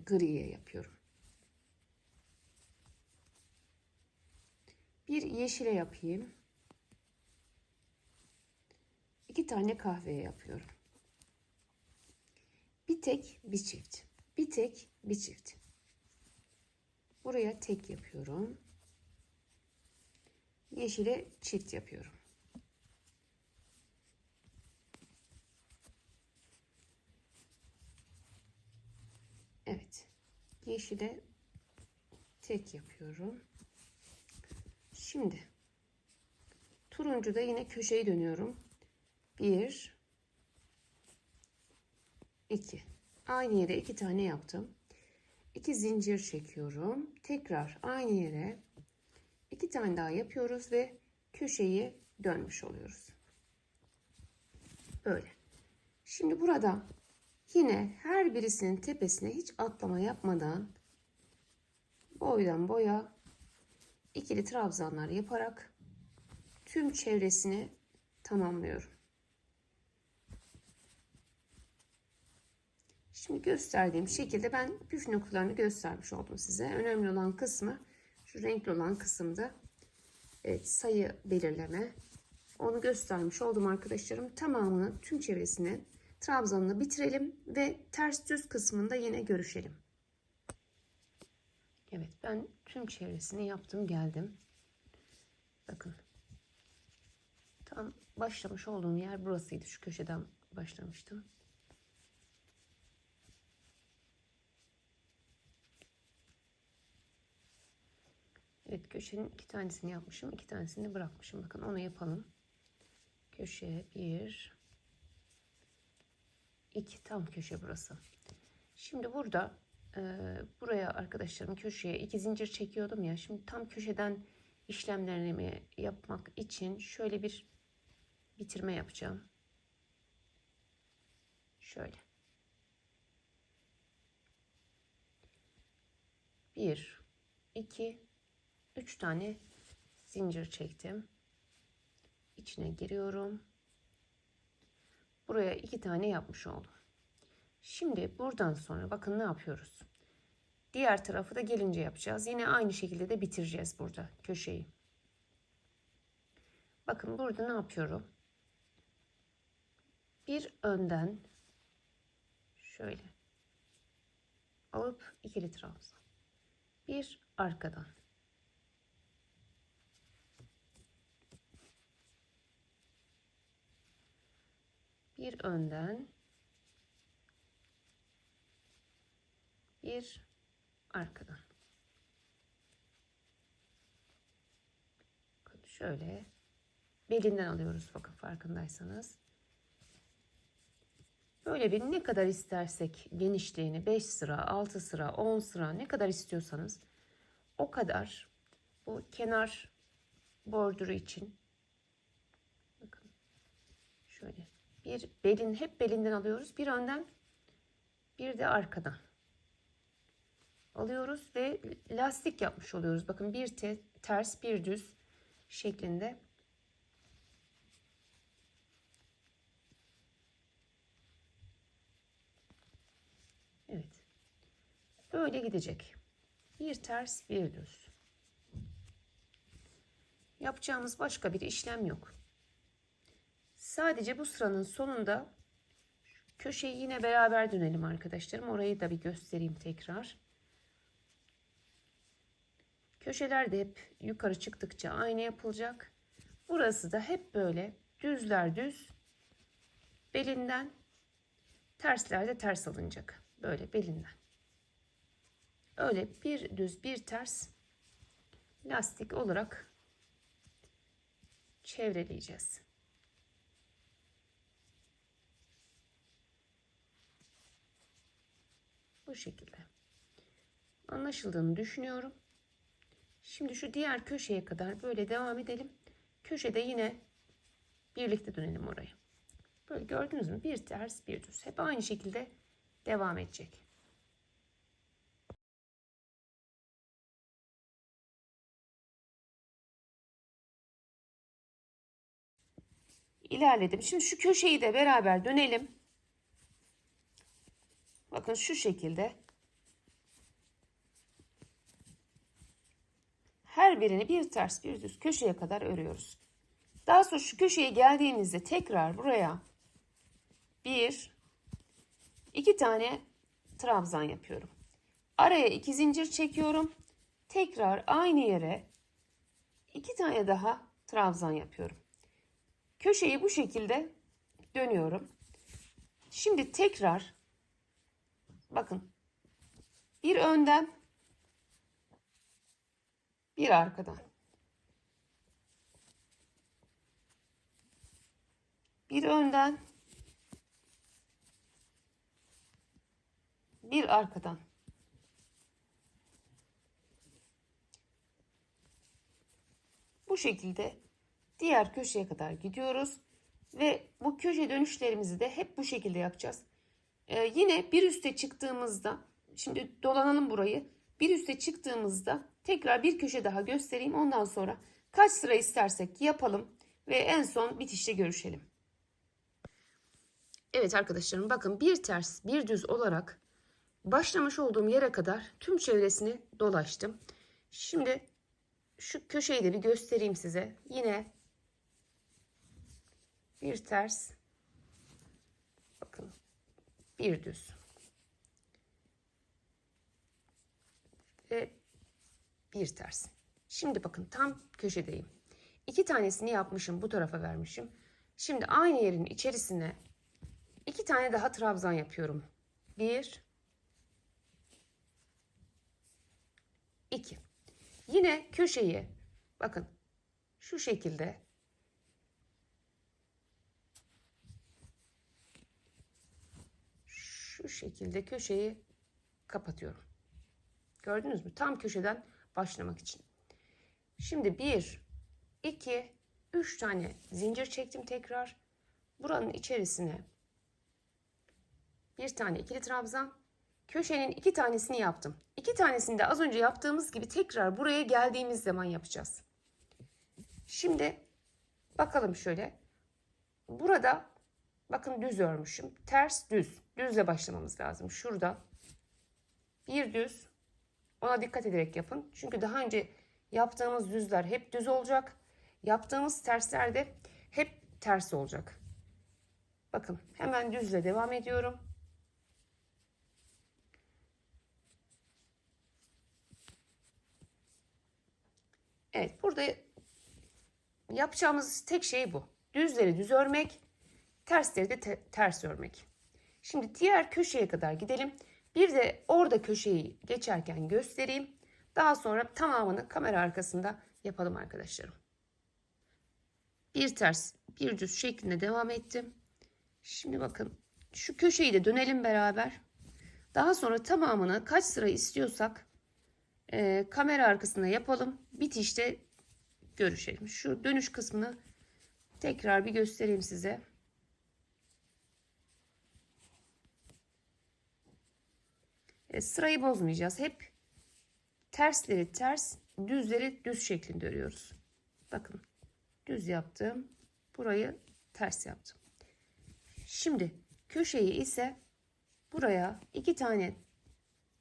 griye yapıyorum. Bir yeşile yapayım. 2 tane kahveye yapıyorum. Bir tek, bir çift. Bir tek, bir çift. Buraya tek yapıyorum. Yeşile çift yapıyorum. Evet. Yeşile tek yapıyorum. Şimdi turuncuda yine köşeyi dönüyorum. 1 2. Aynı yere 2 tane yaptım. 2 zincir çekiyorum. Tekrar aynı yere 2 tane daha yapıyoruz ve köşeyi dönmüş oluyoruz. Böyle. Şimdi burada yine her birisinin tepesine hiç atlama yapmadan boydan boya ikili trabzanlar yaparak tüm çevresini tamamlıyorum. Şimdi gösterdiğim şekilde ben püf noktalarını göstermiş oldum size. Önemli olan kısmı şu renkli olan kısımda. Evet, sayı belirleme. Onu göstermiş oldum arkadaşlarım. Tamamını, tüm çevresini trabzanını bitirelim ve ters düz kısmında yine görüşelim. Evet, ben tüm çevresini yaptım, geldim. Bakın. Tam başlamış olduğum yer burasıydı. Şu köşeden başlamıştım. Evet, köşenin 2 tanesini yapmışım. 2 tanesini bırakmışım. Bakın onu yapalım. Köşeye 1 2, tam köşe burası. Şimdi burada buraya arkadaşlarım köşeye 2 zincir çekiyordum ya. Şimdi tam köşeden işlemlerimi yapmak için şöyle bir bitirme yapacağım. Şöyle. 1 2 3 tane zincir çektim. İçine giriyorum. Buraya 2 tane yapmış oldum. Şimdi buradan sonra bakın ne yapıyoruz. Diğer tarafı da gelince yapacağız. Yine aynı şekilde de bitireceğiz burada köşeyi. Bakın burada ne yapıyorum? Bir önden şöyle alıp ikili trabzan. Bir arkadan. Bir önden. Bir arkadan. Şöyle belinden alıyoruz, bakın farkındaysanız. Böyle bir ne kadar istersek genişliğini 5 sıra, 6 sıra, 10 sıra ne kadar istiyorsanız o kadar bu kenar bordürü için bakın şöyle bir hep belinden alıyoruz. Bir önden bir de arkadan alıyoruz ve lastik yapmış oluyoruz. Bakın bir ters bir düz şeklinde. Evet. Böyle gidecek. Bir ters bir düz. Yapacağımız başka bir işlem yok. Sadece bu sıranın sonunda köşeyi yine beraber dönelim arkadaşlarım. Orayı da bir göstereyim tekrar. Köşeler de hep yukarı çıktıkça aynı yapılacak. Burası da hep böyle düzler düz. Belinden, tersler de ters alınacak. Böyle belinden. Öyle bir düz bir ters lastik olarak çevreleyeceğiz. Bu şekilde. Anlaşıldığını düşünüyorum. Şimdi şu diğer köşeye kadar böyle devam edelim. Köşede yine birlikte dönelim oraya. Böyle gördünüz mü? Bir ters bir düz. Hep aynı şekilde devam edecek. ilerledim. Şimdi şu köşeyi de beraber dönelim. Bakın şu şekilde. Her birini bir ters bir düz köşeye kadar örüyoruz. Daha sonra şu köşeye geldiğimizde tekrar buraya iki tane trabzan yapıyorum. Araya 2 zincir çekiyorum. Tekrar aynı yere 2 tane daha trabzan yapıyorum. Köşeyi bu şekilde dönüyorum. Şimdi tekrar bakın, bir önden bir arkadan, bir önden bir arkadan. Bu şekilde diğer köşeye kadar gidiyoruz ve bu köşe dönüşlerimizi de hep bu şekilde yapacağız. Yine bir üste çıktığımızda, şimdi dolanalım burayı. Bir üste çıktığımızda tekrar bir köşe daha göstereyim. Ondan sonra kaç sıra istersek yapalım ve en son bitişte görüşelim. Evet arkadaşlarım, bakın bir ters bir düz olarak başlamış olduğum yere kadar tüm çevresini dolaştım. Şimdi şu köşeyi de bir göstereyim size. Yine bir ters, bakın, bir düz ve bir ters. Şimdi bakın tam köşedeyim. 2 tanesini yapmışım, bu tarafa vermişim. Şimdi aynı yerin içerisine 2 tane daha trabzan yapıyorum. 1 2. Yine köşeyi bakın şu şekilde köşeyi kapatıyorum. Gördünüz mü? Tam köşeden başlamak için. Şimdi 1 2 3 tane zincir çektim tekrar. Buranın içerisine bir tane ikili trabzan. Köşenin 2 tanesini yaptım. 2 tanesini de az önce yaptığımız gibi tekrar buraya geldiğimiz zaman yapacağız. Şimdi bakalım şöyle. Burada bakın düz örmüşüm. Ters düz. Düzle başlamamız lazım. Şurada bir düz. Ona dikkat ederek yapın. Çünkü daha önce yaptığımız düzler hep düz olacak. Yaptığımız tersler de hep ters olacak. Bakın hemen düzle devam ediyorum. Evet, burada yapacağımız tek şey bu. Düzleri düz örmek, tersleri de ters örmek. Şimdi diğer köşeye kadar gidelim. Bir de orada köşeyi geçerken göstereyim. Daha sonra tamamını kamera arkasında yapalım arkadaşlarım. Bir ters, bir düz şeklinde devam ettim. Şimdi bakın şu köşeyi de dönelim beraber. Daha sonra tamamını kaç sıra istiyorsak kamera arkasında yapalım. Bitişte görüşelim. Şu dönüş kısmını tekrar bir göstereyim size. Sırayı bozmayacağız. Hep tersleri ters, düzleri düz şeklinde örüyoruz. Bakın düz yaptım. Burayı ters yaptım. Şimdi köşeyi ise buraya 2 tane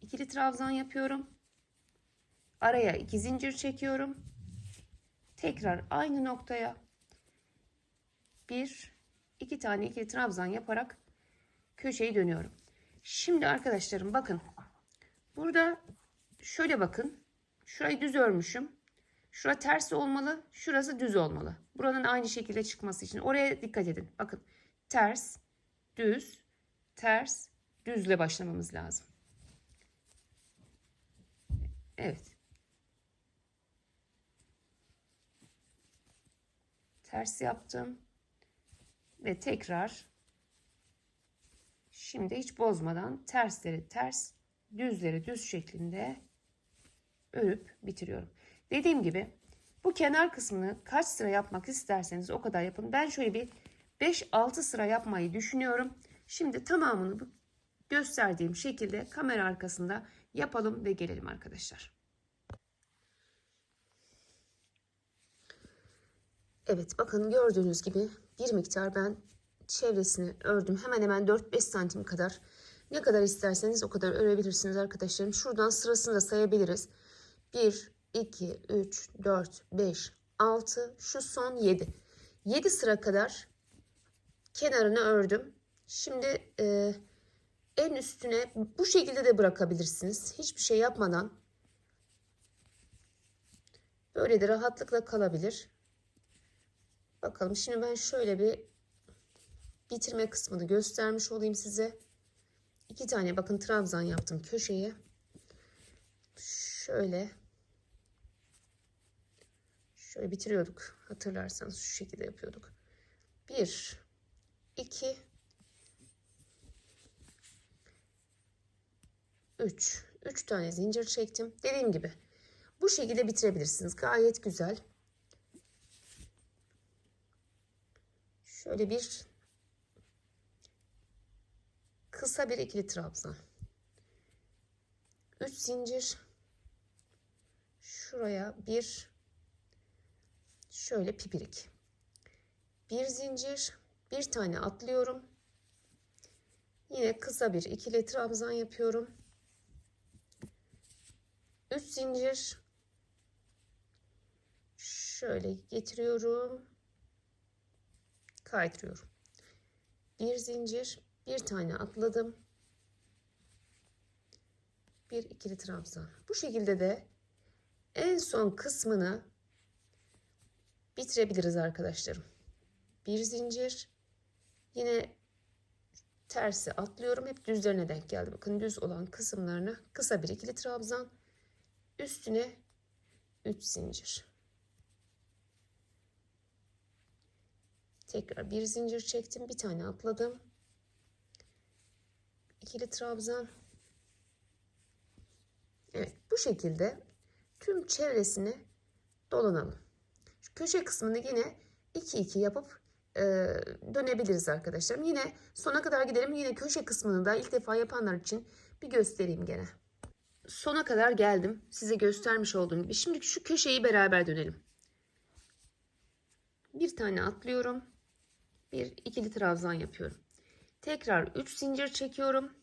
ikili trabzan yapıyorum. Araya 2 zincir çekiyorum. Tekrar aynı noktaya 2 tane ikili trabzan yaparak köşeyi dönüyorum. Şimdi arkadaşlarım bakın. Burada şöyle bakın. Şurayı düz örmüşüm. Şura ters olmalı. Şurası düz olmalı. Buranın aynı şekilde çıkması için. Oraya dikkat edin. Bakın. Ters, düz, ters, düzle başlamamız lazım. Evet. Ters yaptım. Ve tekrar şimdi hiç bozmadan tersleri ters, düzleri düz şeklinde örüp bitiriyorum. Dediğim gibi bu kenar kısmını kaç sıra yapmak isterseniz o kadar yapın. Ben şöyle bir 5-6 sıra yapmayı düşünüyorum. Şimdi tamamını bu gösterdiğim şekilde kamera arkasında yapalım ve gelelim arkadaşlar. Evet, bakın gördüğünüz gibi bir miktar ben çevresini ördüm. Hemen hemen 4-5 santim kadar. Ne kadar isterseniz o kadar örebilirsiniz arkadaşlarım. Şuradan sırasını da sayabiliriz. 1, 2, 3, 4, 5, 6, şu son 7. 7 sıra kadar kenarını ördüm. Şimdi en üstüne bu şekilde de bırakabilirsiniz. Hiçbir şey yapmadan. Böyle de rahatlıkla kalabilir. Bakalım şimdi ben şöyle bir bitirme kısmını göstermiş olayım size. 2 tane bakın trabzan yaptım köşeye. Şöyle bitiriyorduk. Hatırlarsanız şu şekilde yapıyorduk. 1, 2, 3. 3 tane zincir çektim. Dediğim gibi bu şekilde bitirebilirsiniz. Gayet güzel. Şöyle bir kısa bir ikili trabzan. 3 zincir. Şuraya bir şöyle pipirik. Bir zincir, bir tane atlıyorum. Yine kısa bir ikili trabzan yapıyorum. 3 zincir. Şöyle getiriyorum. Kaydırıyorum. Bir zincir, bir tane atladım. Bir ikili trabzan. Bu şekilde de en son kısmını bitirebiliriz arkadaşlarım. Bir zincir. Yine tersi atlıyorum. Hep düzlerine denk geldi. Bakın düz olan kısımlarına kısa bir ikili trabzan. Üstüne 3 zincir. Tekrar bir zincir çektim. Bir tane atladım. İkili trabzan. Evet, bu şekilde tüm çevresini dolanalım. Şu köşe kısmını yine 2-2 yapıp dönebiliriz arkadaşlarım. Yine sona kadar gidelim. Yine köşe kısmını da ilk defa yapanlar için bir göstereyim gene. Sona kadar geldim. Size göstermiş olduğum gibi. Şimdi şu köşeyi beraber dönelim. Bir tane atlıyorum. Bir ikili trabzan yapıyorum. Tekrar 3 zincir çekiyorum.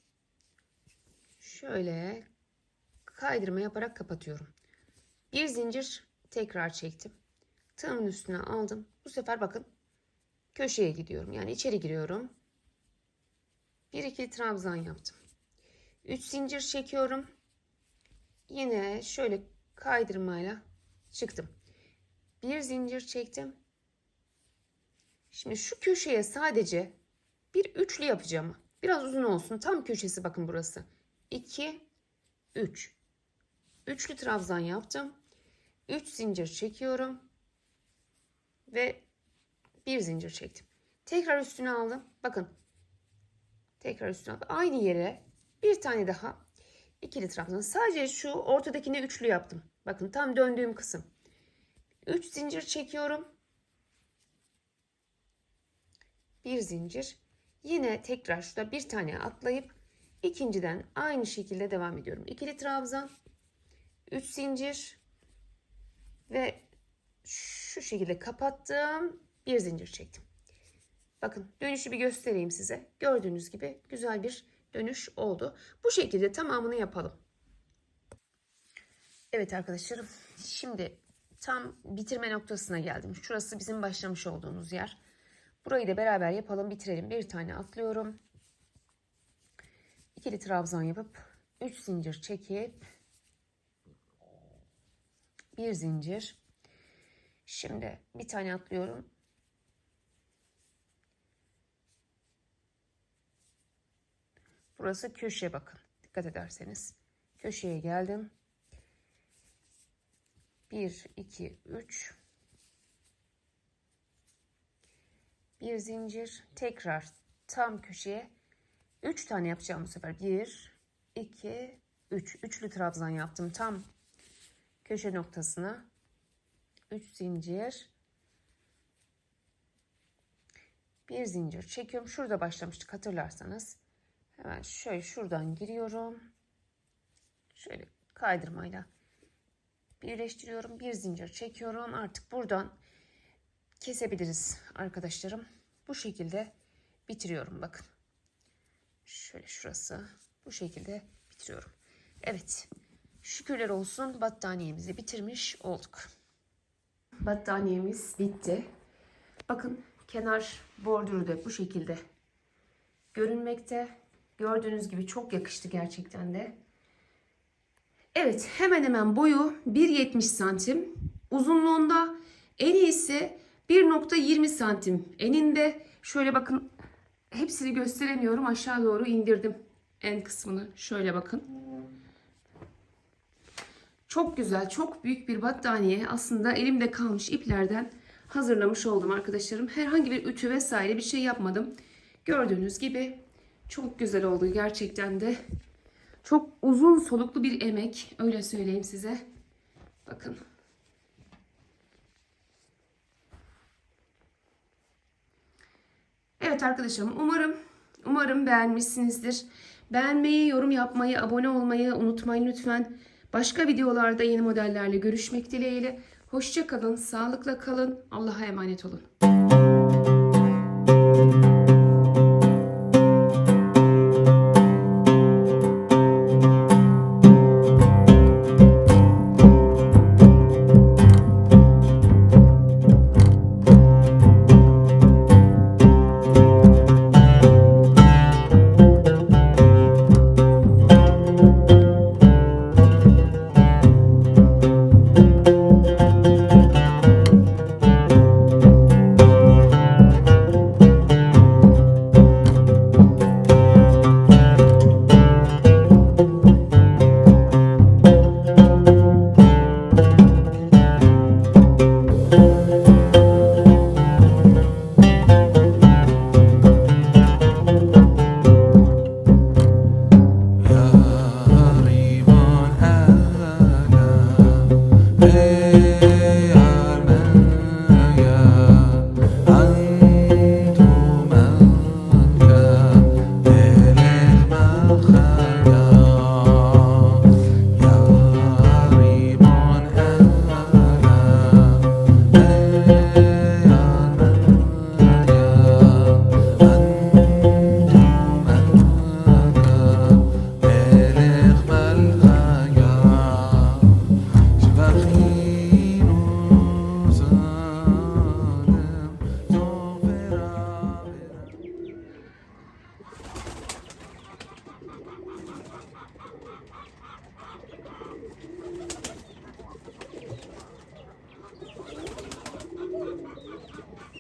Şöyle kaydırma yaparak kapatıyorum. Bir zincir tekrar çektim. Tığımın üstüne aldım. Bu sefer bakın köşeye gidiyorum. Yani içeri giriyorum. Bir ikili trabzan yaptım. 3 zincir çekiyorum. Yine şöyle kaydırmayla çıktım. Bir zincir çektim. Şimdi şu köşeye sadece bir üçlü yapacağım. Biraz uzun olsun. Tam köşesi bakın burası. 2, 3. Üçlü trabzan yaptım. 3 zincir çekiyorum. Ve bir zincir çektim. Tekrar üstüne aldım. Bakın. Tekrar üstüne aldım. Aynı yere bir tane daha ikili trabzan. Sadece şu ortadakine üçlü yaptım. Bakın tam döndüğüm kısım. 3 zincir çekiyorum. Bir zincir. Yine tekrar şurada bir tane atlayıp ikinciden aynı şekilde devam ediyorum. İkili trabzan. 3 zincir. Ve şu şekilde kapattım. Bir zincir çektim. Bakın dönüşü bir göstereyim size. Gördüğünüz gibi güzel bir dönüş oldu. Bu şekilde tamamını yapalım. Evet arkadaşlarım. Şimdi tam bitirme noktasına geldim. Şurası bizim başlamış olduğumuz yer. Burayı da beraber yapalım, bitirelim. Bir tane atlıyorum. İkili trabzan yapıp 3 zincir çekip bir zincir. Şimdi bir tane atlıyorum. Burası köşe bakın. Dikkat ederseniz. Köşeye geldim. 1, 2, 3. Bir zincir. Tekrar tam köşeye 3 tane yapacağım bu sefer. 1, 2, 3. Üçlü trabzan yaptım tam köşe noktasına. 3 zincir. Bir zincir çekiyorum. Şurada başlamıştık hatırlarsanız. Hemen şöyle şuradan giriyorum. Şöyle kaydırmayla birleştiriyorum. Bir zincir çekiyorum. Artık buradan kesebiliriz arkadaşlarım. bu şekilde bitiriyorum bakın. Şöyle şurası bu şekilde bitiriyorum. Evet, şükürler olsun battaniyemizi bitirmiş olduk. Battaniyemiz bitti. Bakın kenar bordürü de bu şekilde görünmekte. Gördüğünüz gibi çok yakıştı gerçekten de. Evet, hemen hemen boyu 1,70 santim. Uzunluğunda en iyisi 1,20 santim. Eninde şöyle bakın, hepsini gösteremiyorum. Aşağı doğru indirdim en kısmını. Şöyle bakın. Çok güzel, çok büyük bir battaniye. Aslında elimde kalmış iplerden hazırlamış oldum arkadaşlarım. Herhangi bir ütü vesaire bir şey yapmadım. Gördüğünüz gibi çok güzel oldu gerçekten de. Çok uzun soluklu bir emek, öyle söyleyeyim size. Bakın. Evet arkadaşlarım, umarım beğenmişsinizdir. Beğenmeyi, yorum yapmayı, abone olmayı unutmayın lütfen. Başka videolarda yeni modellerle görüşmek dileğiyle. Hoşça kalın, sağlıkla kalın. Allah'a emanet olun.